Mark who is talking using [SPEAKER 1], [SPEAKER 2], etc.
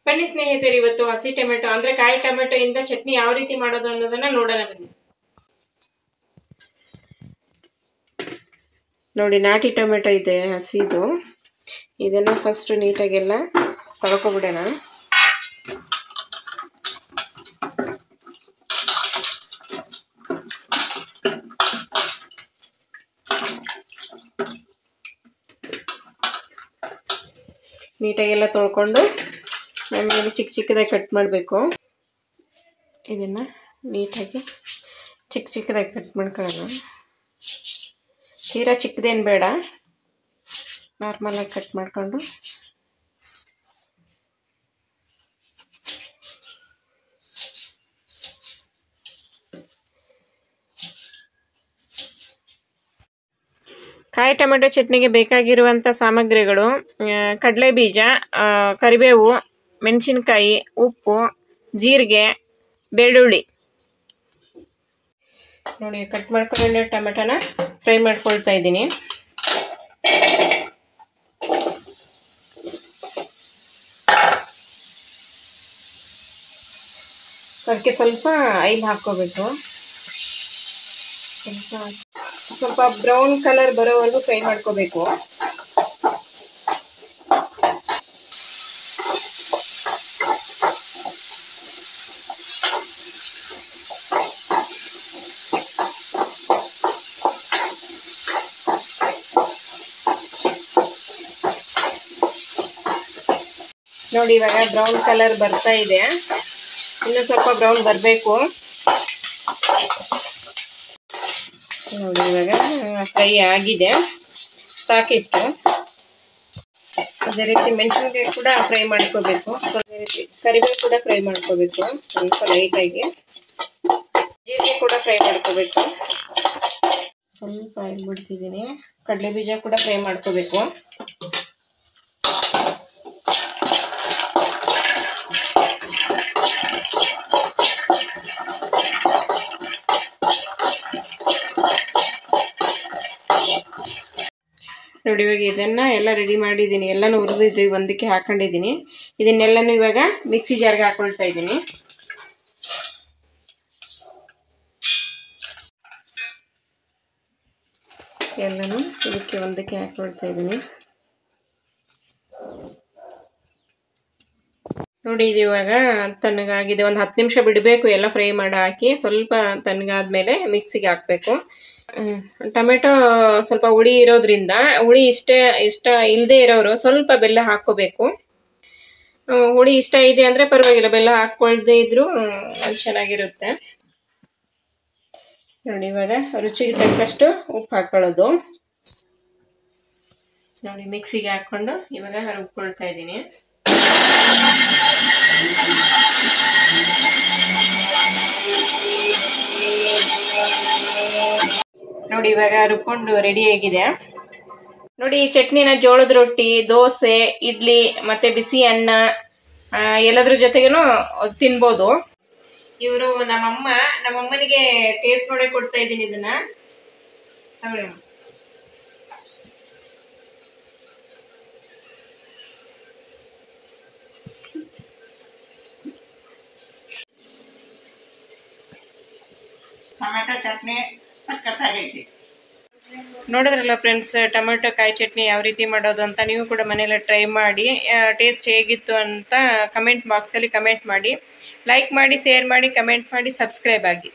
[SPEAKER 1] ಬನ್ನಿ ಸ್ನೇಹಿತರೆ, ಇವತ್ತು ಹಸಿ ಟೊಮೆಟೊ ಅಂದ್ರೆ ಕಾಯಿ ಟೊಮೆಟೊ ಇಂದ ಚಟ್ನಿ ಯಾವ ರೀತಿ ಮಾಡೋದು ಅನ್ನೋದನ್ನ ನೋಡೋಣ ಬನ್ನಿ. ನೋಡಿ, ನಾಟಿ ಟೊಮೆಟೊ ಇದೆ ಹಸಿದು. ಇದನ್ನ ಫಸ್ಟ್ ನೀಟಾಗೆಲ್ಲ ತೊಳ್ಕೊಬಿಡೋಣ. ನೀಟಾಗೆಲ್ಲ ತೊಳ್ಕೊಂಡು ಆಮೇಲೆ ಚಿಕ್ಕ ಚಿಕ್ಕದಾಗಿ ಕಟ್ ಮಾಡಬೇಕು. ಇದನ್ನು ನೀಟಾಗಿ ಚಿಕ್ಕ ಚಿಕ್ಕದಾಗಿ ಕಟ್ ಮಾಡ್ಕೊಳ್ಳೋಣ. ತೀರಾ ಚಿಕ್ಕದೇನು ಬೇಡ, ನಾರ್ಮಲಾಗಿ ಕಟ್ ಮಾಡಿಕೊಂಡು ಕಾಯಿ ಟೊಮೆಟೊ ಚಟ್ನಿಗೆ ಬೇಕಾಗಿರುವಂಥ ಸಾಮಗ್ರಿಗಳು: ಕಡಲೆ ಬೀಜ, ಕರಿಬೇವು, ಮೆಣಸಿನ್ಕಾಯಿ, ಉಪ್ಪು, ಜೀರಿಗೆ, ಬೆಳ್ಳುಳ್ಳಿ. ನೋಡಿ, ಕಟ್ ಮಾಡ್ಕೊಂಡು ಟೊಮೆಟೊನ ಫ್ರೈ ಮಾಡ್ಕೊಳ್ತಾ ಇದ್ದೀನಿ. ಅದಕ್ಕೆ ಸ್ವಲ್ಪ ಆಯಿಲ್ ಹಾಕ್ಕೋಬೇಕು. ಸ್ವಲ್ಪ ಬ್ರೌನ್ ಕಲರ್ ಬರೋವರೆಗೂ ಫ್ರೈ ಮಾಡ್ಕೋಬೇಕು. ನೋಡಿ, ಇವಾಗ ಬ್ರೌನ್ ಕಲರ್ ಬರ್ತಾ ಇದೆ. ಇನ್ನೂ ಸ್ವಲ್ಪ ಬ್ರೌನ್ ಬರಬೇಕು. ನೋಡಿ, ಇವಾಗ ಫ್ರೈ ಆಗಿದೆ, ಸಾಕಿಷ್ಟು. ಅದೇ ರೀತಿ ಮೆಣಸಿನ್ಕಾಯಿ ಕೂಡ ಫ್ರೈ ಮಾಡ್ಕೋಬೇಕು. ಅದೇ ರೀತಿ ಕರಿಬೇವು ಕೂಡ ಫ್ರೈ ಮಾಡ್ಕೋಬೇಕು, ಸ್ವಲ್ಪ ಲೈಟಾಗಿ. ಜೀರಿಗೆ ಕೂಡ ಫ್ರೈ ಮಾಡ್ಕೋಬೇಕು. ಸ್ವಲ್ಪ ಆಯಿಲ್ ಬಿಡ್ತಿದ್ದೀನಿ. ಕಡಲೆ ಬೀಜ ಕೂಡ ಫ್ರೈ ಮಾಡ್ಕೋಬೇಕು. ನೋಡಿ, ಇವಾಗ ಇದನ್ನು ಎಲ್ಲ ರೆಡಿ ಮಾಡಿದ್ದೀನಿ. ಎಲ್ಲನೂ ಹುರಿದು ಒಂದಕ್ಕೆ ಹಾಕೊಂಡಿದ್ದೀನಿ. ಇದನ್ನೆಲ್ಲನೂ ಇವಾಗ ಮಿಕ್ಸಿ ಜಾರ್ಗೆ ಹಾಕೊಳ್ತಾ ಇದ್ದೀನಿ. ಎಲ್ಲನೂ ಇದಕ್ಕೆ ಒಂದಕ್ಕೆ ಹಾಕೊಳ್ತಾ ಇದ್ದೀನಿ. ನೋಡಿ, ಇದು ಇವಾಗ ತಣ್ಣಗಾಗಿದೆ. ಒಂದು 10 ನಿಮಿಷ ಬಿಡಬೇಕು. ಎಲ್ಲ ಫ್ರೈ ಮಾಡಿ ಹಾಕಿ ಸ್ವಲ್ಪ ತಣ್ಣಗಾದ್ಮೇಲೆ ಮಿಕ್ಸಿಗೆ ಹಾಕಬೇಕು. ಟೊಮೆಟೊ ಸ್ವಲ್ಪ ಹುಳಿ ಇರೋದ್ರಿಂದ, ಹುಳಿ ಇಷ್ಟ ಇಲ್ಲದೆ ಇರೋರು ಸ್ವಲ್ಪ ಬೆಲ್ಲ ಹಾಕ್ಕೋಬೇಕು. ಹುಳಿ ಇಷ್ಟ ಇದೆ ಅಂದರೆ ಪರವಾಗಿಲ್ಲ, ಬೆಲ್ಲ ಹಾಕ್ಕೊಳ್ದೇ ಇದ್ರೂ ಚೆನ್ನಾಗಿರುತ್ತೆ. ನೋಡಿ, ಇವಾಗ ರುಚಿಗೆ ತಕ್ಕಷ್ಟು ಉಪ್ಪು ಹಾಕೊಳ್ಳೋದು. ನೋಡಿ, ಮಿಕ್ಸಿಗೆ ಹಾಕ್ಕೊಂಡು ಇವಾಗ ರುಬ್ಕೊಳ್ತಾ ಇದ್ದೀನಿ. ನೋಡಿ, ಇವಾಗ ರುಬ್ಕೊಂಡು ರೆಡಿ ಆಗಿದೆ. ನೋಡಿ, ಈ ಚಟ್ನಿನ ಜೋಳದ ರೊಟ್ಟಿ, ದೋಸೆ, ಇಡ್ಲಿ ಮತ್ತೆ ಬಿಸಿ ಅನ್ನ ಎಲ್ಲದ್ರ ಜೊತೆಗೇನು ತಿನ್ಬೋದು. ಇವರು ನಮ್ಮಮ್ಮನಿಗೆ ಟೇಸ್ಟ್ ನೋಡೇ ಕೊಡ್ತಾ ಇದ್ದೀನಿ ಇದನ್ನ.
[SPEAKER 2] ಟೊಮೆಟೊ ಚಟ್ನಿ ಸಖತ್ತಾಗೈತಿ.
[SPEAKER 1] ನೋಡಿದ್ರಲ್ಲ ಫ್ರೆಂಡ್ಸ್, ಟೊಮೆಟೊ ಕಾಯಿ ಚಟ್ನಿ ಯಾವ ರೀತಿ ಮಾಡೋದು ಅಂತ. ನೀವು ಕೂಡ ಮನೆಯಲ್ಲ ಟ್ರೈ ಮಾಡಿ ಟೇಸ್ಟ್ ಹೇಗಿತ್ತು ಅಂತ ಕಮೆಂಟ್ ಬಾಕ್ಸಲ್ಲಿ ಕಮೆಂಟ್ ಮಾಡಿ. ಲೈಕ್ ಮಾಡಿ, ಶೇರ್ ಮಾಡಿ, ಕಮೆಂಟ್ ಮಾಡಿ, ಸಬ್ಸ್ಕ್ರೈಬ್ ಆಗಿ.